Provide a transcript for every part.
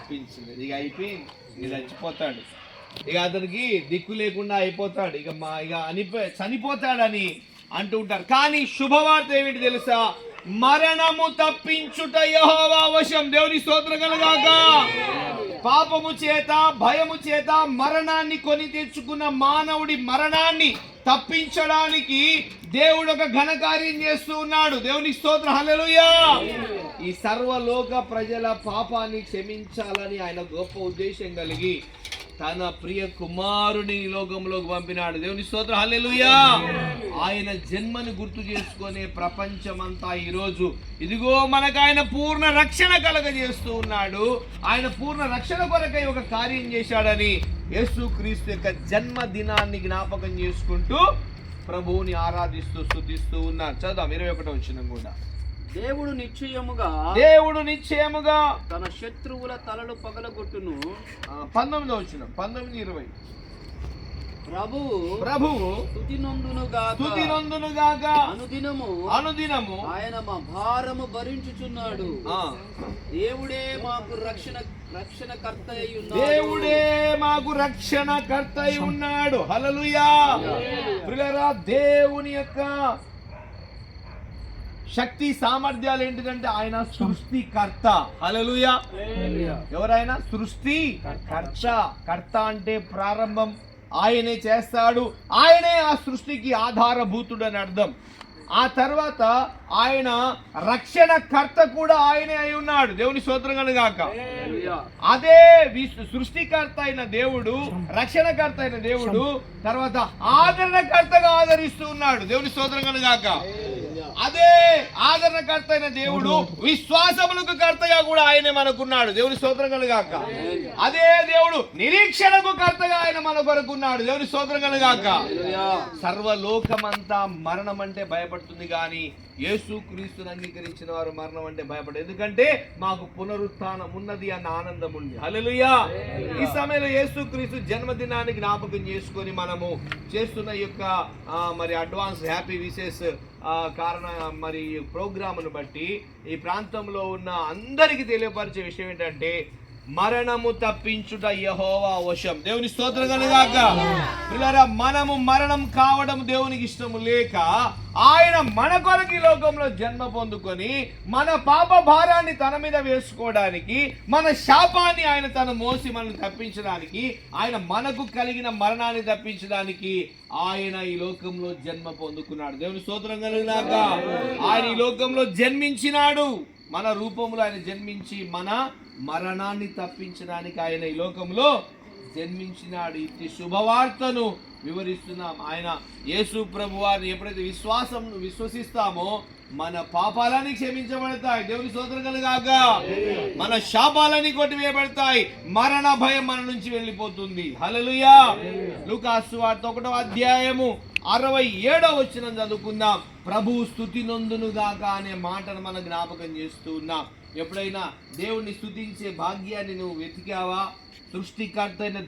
తప్పించలేదు. ఇక అయిపోయింది, ఇక చచ్చిపోతాడు, ఇక అతనికి దిక్కు లేకుండా అయిపోతాడు, ఇక చనిపోతాడని అంటూ ఉంటారు. కానీ శుభవార్త ఏమిటి తెలుసా? మరణము తప్పించుట యెహోవా వశం. దేవుని స్తోత్రం కలుగాక. పాపము చేత భయము చేత మరణాన్ని కొని తెచ్చుకున్న మానవుడి మరణాన్ని తప్పించడానికి దేవుడు ఒక ఘనకార్యం చేస్తూ ఉన్నాడు. దేవుని స్తోత్రం, హల్లెలూయా. ఈ సర్వలోక ప్రజల పాపాన్ని క్షమించాలని ఆయన గొప్ప ఉద్దేశం కలిగి తన ప్రియ కుమారుని లోకంలోకి పంపినాడు. దేవుని స్తోత్రం, హల్లెలూయా. ఆయన జన్మను గుర్తు చేసుకునే ప్రపంచమంతా ఈరోజు ఇదిగో మనకు ఆయన పూర్ణ రక్షణ కలగజేస్తూ ఉన్నాడు. ఆయన పూర్ణ రక్షణ కొరకై ఒక కార్యం చేశాడని యేసుక్రీస్తు యొక్క జన్మదినాన్ని జ్ఞాపకం చేసుకుంటూ ప్రభువుని ఆరాధిస్తూ స్తుతిస్తూ ఉన్నారు. చదువు 21వ వచనం కూడా. దేవుడు నిశ్చయముగా తన శత్రువుల తలలు పగలగొట్టును. 19వ వచనం, 19-20. ప్రభువు స్తుతి నొందునుగాక. అనుదినము ఆయన మా భారము భరించుచున్నాడు. దేవుడే మాకు రక్షణకర్త అయి ఉన్నాడు. హల్లెలూయా. ప్రియులారా, దేవుని యొక్క శక్తి సామర్థ్యాలు ఏంటిదంటే ఆయన సృష్టికర్త. హల్లెలూయా. ఎవరైనా కర్త అంటే ప్రారంభం ఆయనే చేస్తాడు, ఆయనే ఆ సృష్టికి ఆధారభూతుడు అని అర్థం. ఆ తర్వాత ఆయన రక్షణకర్త కూడా ఆయనే అయి ఉన్నాడు. దేవుని స్తోత్రం కలుగాక. అదే సృష్టికర్త అయిన దేవుడు, రక్షణకర్త అయిన దేవుడు తర్వాత ఆదరణకర్తగా ఆదరిస్తూ ఉన్నాడు. దేవుని స్తోత్రం కలుగాక. అదే ఆదరణకర్త అయిన దేవుడు విశ్వాసములకు కర్తగా కూడా ఆయనే మనకున్నాడు. దేవుని స్తోత్రం కలుగాక. అదే దేవుడు నిరీక్షణకు కర్తగా ఆయన మన కొరకున్నాడు. దేవుని స్తోత్రం కలుగాక. సర్వలోకమంతా మరణం అంటే భయపడుతుంది, కానీ యేసుక్రీస్తుని అంగీకరించిన వారు మరణం అంటే భయపడరు. ఎందుకంటే మాకు పునరుత్థానం ఉన్నది అన్న ఆనందం ఉంది. హల్లెలూయా. ఈ సమయంలో యేసుక్రీస్తు జన్మదినాన్ని జ్ఞాపకం చేసుకొని మనము చేస్తున్న యొక్క మరి అడ్వాన్స్ హ్యాపీ విషెస్ కారణ మరి ప్రోగ్రామును బట్టి ఈ ప్రాంతంలో ఉన్న అందరికీ తెలియపరిచే విషయం ఏంటంటే మరణము తప్పించుట యెహోవా వశం. దేవుని స్తోత్రం కలుగాక. పిల్లరా, మనము మరణం కావడం దేవునికి ఇష్టము లేక ఆయన మన కొరకు ఈ లోకంలో జన్మ పొందుకొని మన పాప భారాన్ని తన మీద వేసుకోవడానికి, మన శాపాన్ని ఆయన తన మోసి మనల్ని తప్పించడానికి, ఆయన మనకు కలిగిన మరణాన్ని తప్పించడానికి ఆయన ఈ లోకంలో జన్మ పొందుకున్నాడు. దేవుని స్తోత్రం కలుగాక. ఆయన ఈ లోకంలో జన్మించినాడు, మన రూపంలో ఆయన జన్మించి మన మరణాన్ని తప్పించడానికి ఆయన ఈ లోకంలో జన్మించినాడు. ఇది శుభవార్తను వివరిస్తున్నాం. ఆయన యేసు ప్రభు వారిని ఎప్పుడైతే విశ్వసిస్తామో మన పాపాలని క్షమించబడతాయి. దేవుని స్తోత్రం కలుగాక. మన శాపాలని కొట్టివేయబడతాయి. మరణ భయం మన నుంచి వెళ్ళిపోతుంది. హల్లెలూయా. లూకాసు సువార్త 1వ అధ్యాయము 67వ వచనం చదువుకుందాం. ప్రభు స్తుతి నొందునుగాక అనే మాటను మనం జ్ఞాపకం చేస్తూ ఉన్నాం. ఎప్పుడైనా దేవుణ్ణి స్తుతించే భాగ్యాన్ని నువ్వు వెతికావా? సృష్టికర్త అయిన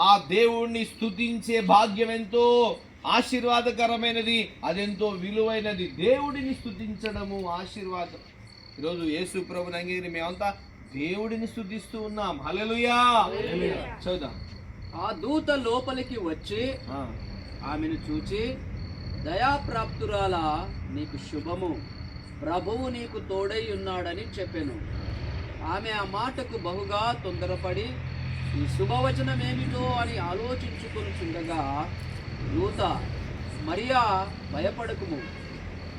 ఆ దేవుణ్ణి స్తుతించే భాగ్యం ఎంతో ఆశీర్వాదకరమైనది, అదెంతో విలువైనది. దేవుడిని స్తుతించడము ఆశీర్వాదం. ఈరోజు యేసు ప్రభుని అంగీకరించి మేమంతా దేవుడిని స్తుతిస్తూ ఉన్నాం. హల్లెలూయా. చూద్దాం. ఆ దూత లోపలికి వచ్చి ఆమెను చూచి, దయాప్రాప్తురాలా, నీకు శుభము, ప్రభువు నీకు తోడై ఉన్నాడని చెప్పెను. ఆమె ఆ మాటకు బహుగా తొందరపడి ఈ శుభవచనం ఏమిటో అని ఆలోచించుకొనుచుండగా దూత, మరియా, భయపడకుము,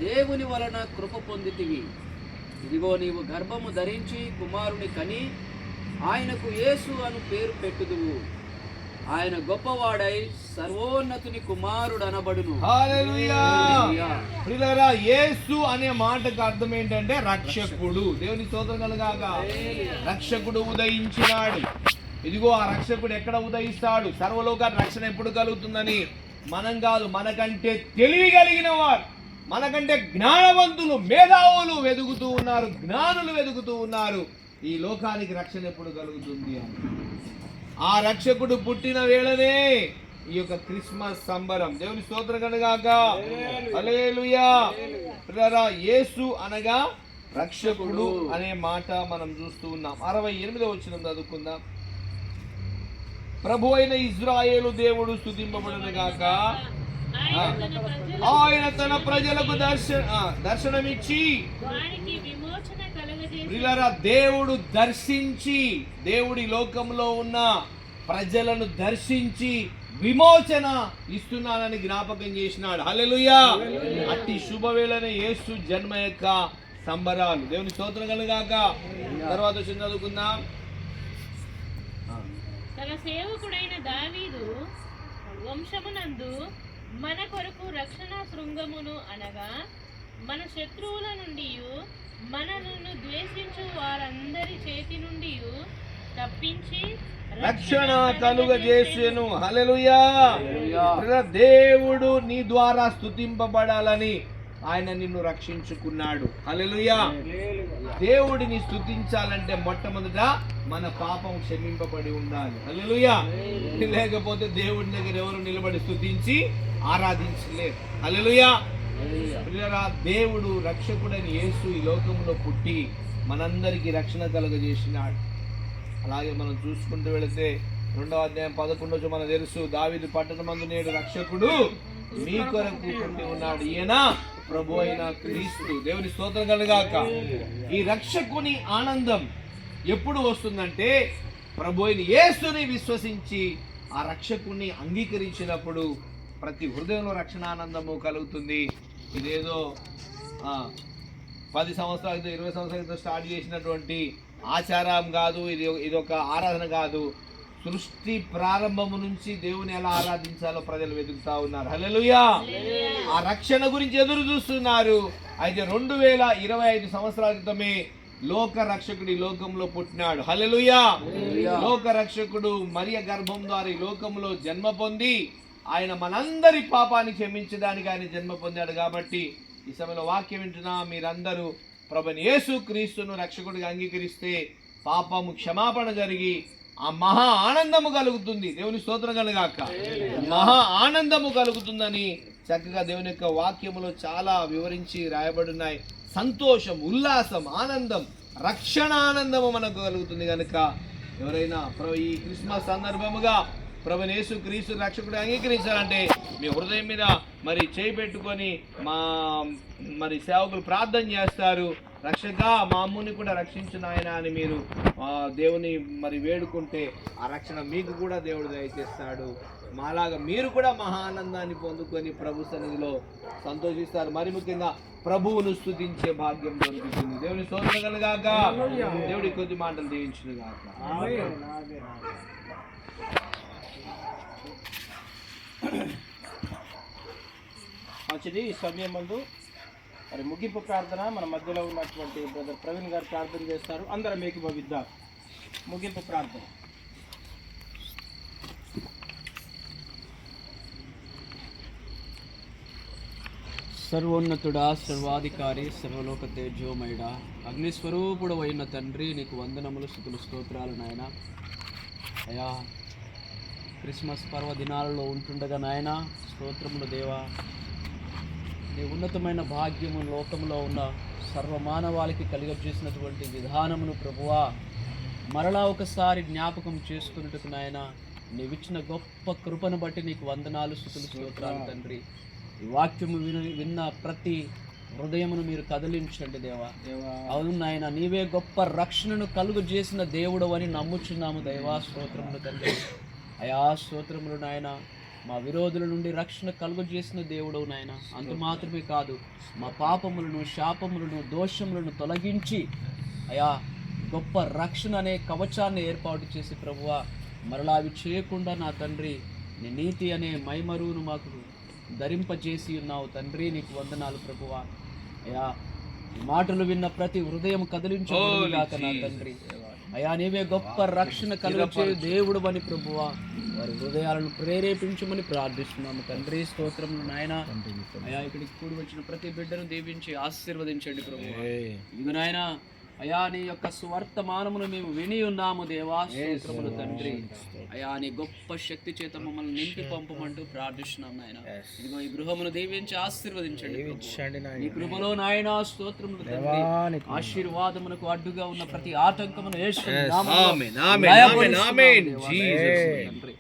దేవుని వలన కృప పొందితివి. ఇదిగో నీవు గర్భము ధరించి కుమారుని కని ఆయనకు యేసు అను పేరు పెట్టుదువు. ఆయన గొప్పవాడై సర్వోన్నతుని కుమారుడు అనబడును. హల్లెలూయా. ప్రియులారా, యేసు అనే మాటకు అర్థం ఏంటంటే రక్షకుడు. దేవుని స్తోత్రం కలుగాక. రక్షకుడు ఉదయించినాడు. ఇదిగో ఆ రక్షకుడు ఎక్కడ ఉదయిస్తాడు? సర్వలోకానికి రక్షణ ఎప్పుడు కలుగుతుందని మనం కాదు, మనకంటే తెలివి కలిగిన వారు, మనకంటే జ్ఞానవంతులు, మేధావులు వెతుకుతూ ఉన్నారు, జ్ఞానులు వెతుకుతూ ఉన్నారు. ఈ లోకానికి రక్షణ ఎప్పుడు కలుగుతుంది అని. ఆ రక్షకుడు పుట్టిన వేళనే ఈ యొక్క క్రిస్మస్ సంబరం. దేవుని స్తోత్రం కలుగాక. హల్లెలూయా. యేసు అనగా రక్షకుడు అనే మాట మనం చూస్తూ ఉన్నాం. 68వ వచనం చదువుకుందాం. ప్రభు అయిన ఇజ్రాయేలు దేవుడు స్తుతింపబడును గాక. ఆయన తన ప్రజలకు దర్శనమిచ్చి ప్రియులారా, దేవుడు దర్శించి, దేవుడి లోకంలో ఉన్న ప్రజలను దర్శించి విమోచన ఇస్తున్నానని జ్ఞాపకం చేసినాడు. హల్లెలూయా. అట్టి శుభవేళనే యేసు జన్మ యొక్క సంబరాలు. దేవుని స్తోత్రం కలుగాక. తర్వాత చదువుకుందాం. తన సేవకుడైన దావీదు వంశమునందు మన కొరకు రక్షణ శృంగమును అనగా మన శత్రువుల నుండి మనలను ద్వేషించు వారందరి చేతి నుండి తప్పించి రక్షణ కలుగజేసెను. హల్లెలూయా. దేవుడు నీ ద్వారా స్తుతింపబడాలని ఆయన నిన్ను రక్షించుకున్నాడు. హల్లెలూయా. దేవుడిని స్తుతించాలంటే మొట్టమొదట మన పాపం క్షమింపబడి ఉండాలి. హల్లెలూయా. లేకపోతే దేవుడి దగ్గర ఎవరు నిలబడి స్తుతించి ఆరాధించలేరు. హల్లెలూయా. దేవుడు రక్షకుడైన యేసు ఈ లోకంలో పుట్టి మనందరికీ రక్షణ కలుగజేసినాడు. అలాగే మనం చూసుకుంటూ వెళితే 2వ అధ్యాయం 11 మనకు తెలుసు, దావీదు పట్టణమందు నేడు రక్షకుడు మీ కొరకు పుట్టి ఉన్నాడు, ఈయన ప్రభు అయిన క్రీస్తు. దేవుని స్తోత్రం కలుగాక. ఈ రక్షకుని ఆనందం ఎప్పుడు వస్తుందంటే ప్రభు అయిన యేసుని విశ్వసించి ఆ రక్షకుని అంగీకరించినప్పుడు ప్రతి హృదయంలో రక్షణ ఆనందము కలుగుతుంది. ఇదేదో 10 సంవత్సరాల క్రితం 20 సంవత్సరాల క్రితం స్టార్ట్ చేసినటువంటి ఆచారం కాదు, ఇది ఒక ఆరాధన కాదు. సృష్టి ప్రారంభము నుంచి దేవుని ఎలా ఆరాధించాలో ప్రజలు వెతుకుతా ఉన్నారు. హల్లెలూయా. ఆ రక్షణ గురించి ఎదురు చూస్తున్నారు. అయితే 2025 సంవత్సరాల క్రితమే లోక రక్షకుడు ఈ లోకంలో పుట్టినాడు. హల్లెలూయా. లోక రక్షకుడు మరియ గర్భం ద్వారా ఈ లోకంలో జన్మ పొంది ఆయన మనందరి పాపాన్ని క్షమించడానికి ఆయన జన్మ పొందాడు. కాబట్టి ఈ సమయంలో వాక్యం వింటున్నా మీరందరూ ప్రభుని యేసు క్రీస్తును రక్షకుడిగా అంగీకరిస్తే పాపము క్షమాపణ జరిగి ఆ మహా ఆనందము కలుగుతుంది. దేవుని స్తోత్రం కలుగాక. మహా ఆనందము కలుగుతుందని చక్కగా దేవుని యొక్క వాక్యములో చాలా వివరించి రాయబడున్నాయి. సంతోషం, ఉల్లాసం, ఆనందం, రక్షణ ఆనందము మనకు కలుగుతుంది. కనుక ఎవరైనా ఈ క్రిస్మస్ సందర్భముగా ప్రభుని యేసు క్రీస్తు రక్షకుడు అంగీకరించాలంటే మీ హృదయం మీద మరి చేయి పెట్టుకొని మరి సేవకులు ప్రార్థన చేస్తారు. రక్షక మా అమ్ముని కూడా రక్షించిన ఆయన అని మీరు దేవుని మరి వేడుకుంటే ఆ రక్షణ మీకు కూడా దేవుడు దయచేస్తాడు. మాలాగా మీరు కూడా మహా ఆనందాన్ని పొందుకొని ప్రభు సన్నిధిలో సంతోషిస్తారు. మరి ముఖ్యంగా ప్రభువును స్తుతించే భాగ్యం దొరుకుతుంది. దేవుని స్తోత్రం కలుగాక. దేవుడి కొద్ది మాటలు దీవించును గాక. మంచిది. ఈ సమయం ముందు మరి ముగింపు ప్రార్థన మన మధ్యలో ఉన్నటువంటి బ్రదర్ ప్రవీణ్ గారు ప్రార్థన చేస్తారు. అందరం ఏకీభవిద్దాం. ముగింపు ప్రార్థన. సర్వోన్నతుడా, సర్వాధికారి, సర్వలోక తేజోమయుడా, అగ్నిస్వరూపుడు అయిన తండ్రి, నీకు వందనములు, స్తుతులు, స్తోత్రాలు నాయన. అయా, క్రిస్మస్ పర్వదినాలలో ఉంటుండగా నాయన స్తోత్రములు దేవా, నీ ఉన్నతమైన భాగ్యము లోకంలో ఉన్న సర్వమానవాళికి కలిగజేసినటువంటి విధానమును ప్రభువా మరలా ఒకసారి జ్ఞాపకం చేసుకున్నట్టుకు నాయన, నీవిచ్చిన గొప్ప కృపను బట్టి నీకు వందనాలు, స్తుతులు, స్తోత్రాలు తండ్రి. ఈ వాక్యము విన్న ప్రతి హృదయమును మీరు కదిలించండి దేవా. అవును నాయన, నీవే గొప్ప రక్షణను కలుగు చేసిన దేవుడు అని నమ్ముచున్నాము దైవా. స్తోత్రములు తండ్రి. అయా స్తోత్రములు నాయన, మా విరోధుల నుండి రక్షణ కలుగు చేసిన దేవుడు నాయన. అంత మాత్రమే కాదు, మా పాపములను, శాపములను, దోషములను తొలగించి అయా గొప్ప రక్షణ అనే కవచాన్ని ఏర్పాటు చేసి ప్రభువా మరలా అవి చేయకుండా నా తండ్రి నీ నీతి అనే మైమరువును మాకు ధరింపజేసి ఉన్నావు తండ్రి. నీకు వందనాలు ప్రభువా. అయా ఈ మాటలు విన్న ప్రతి హృదయం కదిలించుగాక నా తండ్రి. అయా నీవే గొప్ప రక్షణ కలుగచే దేవుడు అని ప్రభువా వారి హృదయాలను ప్రేరేపించమని ప్రార్థిస్తున్నాము తండ్రి. స్తోత్రములు నాయన. అయా ఇక్కడికి కూడి వచ్చిన ప్రతి బిడ్డను దీవించి ఆశీర్వదించండి ప్రభువా. ఇదిగో నాయన, అయా నీ యొక్క సువర్తమానమును మేము విని ఉన్నాము దేవా, స్తోత్రములు తండ్రి. అయా నీ గొప్ప శక్తి చేత మమ్మల్ని నింపి పంపమంటూ ప్రార్థిస్తున్నాం నాయన. ఇదిగో ఈ గృహమును దీవించి ఆశీర్వదించండి ప్రభువా. నీ కృపలో నాయన స్తోత్రములు తండ్రి. ఆశీర్వాదమునకు అడ్డుగా ఉన్న ప్రతి ఆటంకమును యేసు నామములో ఆమేన్, ఆమేన్, ఆమేన్, ఆమేన్. దేవా, జీసస్. తండ్రి.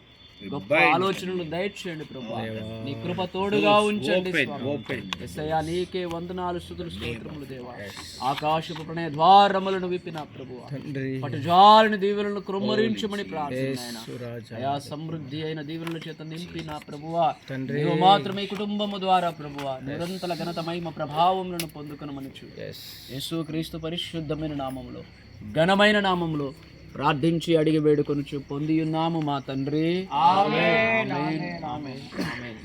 గొప్ప ఆలోచనలు దయచేయండి ప్రభు. నీ కృప తోడుగా ఉంచండి స్వామి. యేసయ్యా నీకే వందనాలు, స్తుతులు, స్తోత్రములు దేవా. ఆకాశపు ప్రణయ ద్వారములను విప్పిన ప్రభువా, పటుజాలని దీవెనలను కృమ్మరించమని ప్రార్థన. అయా సమృద్ధి అయిన దీవెనల చేత నింపి నా ప్రభువా, నీవు మాత్రమే కుటుంబము ద్వారా ప్రభువా నిరంతర ఘనత మహిమ ప్రభావములను పొందుకొనమని యేసుక్రీస్తు పరిశుద్ధమైన నామములో, ఘనమైన నామములో ప్రార్థించి అడిగి వేడుకొనుచు పొంది ఉన్నాము మా తండ్రి. ఆమేన్, ఆమేన్, ఆమేన్.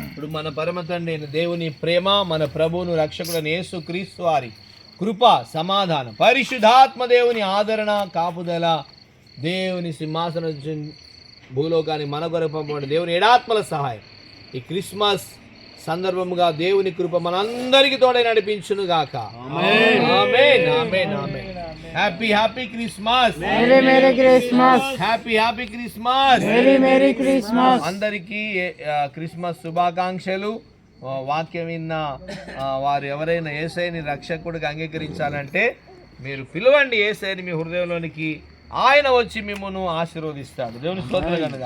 ఇప్పుడు మన పరమ తండ్రి అయిన దేవుని ప్రేమ, మన ప్రభువును రక్షకుడైన యేసుక్రీస్తు వారి కృప, సమాధానం, పరిశుద్ధాత్మ దేవుని ఆదరణ, కాపుదల, దేవుని సింహాసన భూలోకాన్ని మన కొరకు పంపబడిన దేవుని ఏడాత్మల సహాయం ఈ క్రిస్మస్ సందర్భముగా దేవుని కృప మనందరికీ తోడై నడిపించును గాక. Amen, amen, amen, amen. Happy happy Christmas. Merry Christmas. Happy happy Christmas. Merry Christmas. అందరికీ క్రిస్మస్ శుభాకాంక్షలు. వాక్యం విన్న వారు ఎవరైనా యేసయ్యని రక్షకుడిగా అంగీకరించాలంటే మీరు పిలవండి యేసయ్యని మీ హృదయంలోనికి. ఆయన వచ్చి మిమ్మల్ని ఆశీర్వదిస్తాడు. దేవుని స్తోత్రం కనుక.